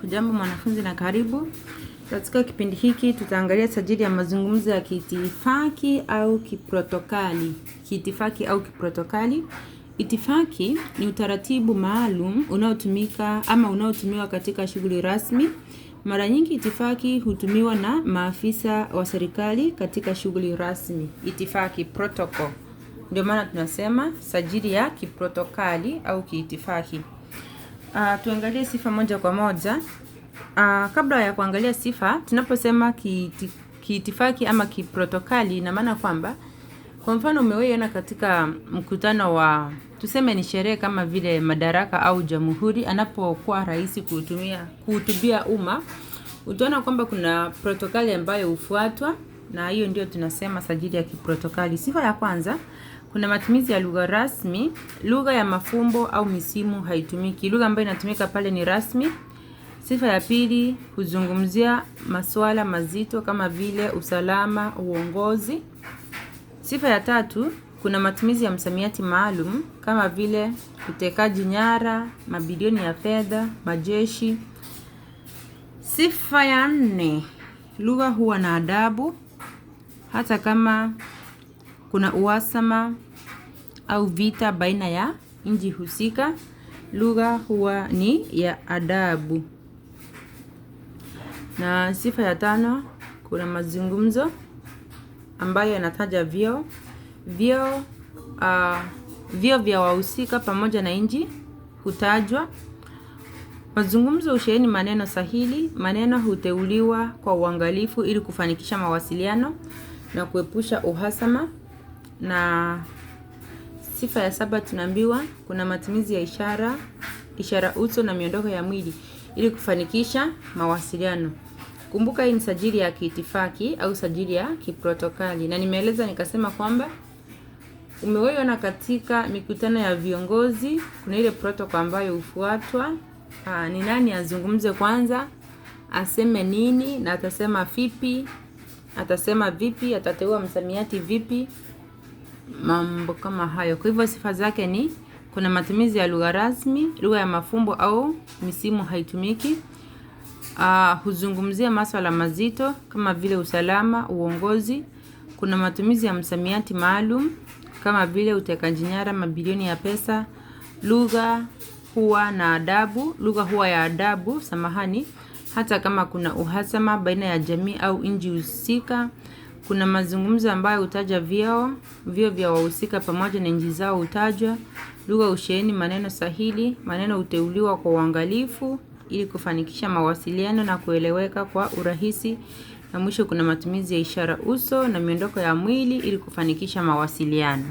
Hujambo mwanafunzi na karibu. Katika kipindi hiki tutaangalia sajili ya mazungumzo ya kiitifaki au kiprotokali. Kiitifaki au kiprotokali. Itifaki ni utaratibu maalum unaotumiwa katika shughuli rasmi. Mara nyingi itifaki hutumiwa na maafisa wa serikali katika shughuli rasmi. Itifaki, protocol. Ndio maana tunasema sajili ya kiprotokali au kiitifaki. Tuangalie sifa moja kwa moja. Kabla ya kuangalia sifa, tunaposema kiitifaki ama kiprotokali, ina maana kwamba kwa mfano umewahi katika mkutano wa tuseme ni sherehe kama vile Madaraka au Jamhuri, anapokuwa rais kuhutubia umma, utaona kwamba kuna protokali ambayo hufuatwa, na hiyo ndio tunasema sajili ya kiprotokali. Sifa ya kwanza, kuna matumizi ya lugha rasmi. Lugha ya mafumbo au misimu haitumiki. Lugha ambayo inatumika pale ni rasmi. Sifa ya pili, huzungumzia masuala mazito kama vile usalama, uongozi. Sifa ya tatu, kuna matumizi ya msamiati maalum kama vile utekaji nyara, mabilioni ya fedha, majeshi. Sifa ya nne, lugha huwa na adabu hata kama kuna uhasama au vita baina ya nchi husika, lugha huwa ni ya adabu. Na sifa ya tano, kuna mazungumzo ambayo yanataja vyeo vya wahusika pamoja na nchi hutajwa. Mazungumzo husheheni maneno sahihi. Maneno huteuliwa kwa uangalifu ili kufanikisha mawasiliano na kuepusha uhasama. Na sifa ya saba, tunaambiwa kuna matumizi ya ishara uso na miondoko ya mwili ili kufanikisha mawasiliano. Kumbuka hii ni sajili ya kiitifaki au sajili ya kiprotokali, na nimeeleza nikasema kwamba umewahi katika mikutano ya viongozi kuna ile protokoli ambayo hufuatwa. Ni nani azungumze kwanza, aseme nini na atasema vipi, atateua msamiati vipi, mambo kama hayo. Kwa hivyo sifa zake ni kuna matumizi ya lugha rasmi, lugha ya mafumbo au misimu haitumiki. Huzungumzia masuala mazito kama vile usalama, uongozi. Kuna matumizi ya msamiati maalum kama vile utekaji nyara, mabilioni ya pesa. Lugha huwa ya adabu, hata kama kuna uhasama baina ya jamii au nchi husika. Kuna mazungumzo ambayo hutaja vyeo vya wahusika pamoja na nchi zao hutajwa. Lugha husheheni maneno sahihi. Maneno huteuliwa kwa uangalifu ili kufanikisha mawasiliano na kueleweka kwa urahisi. Na mwisho kuna matumizi ya ishara uso na miondoko ya mwili ili kufanikisha mawasiliano.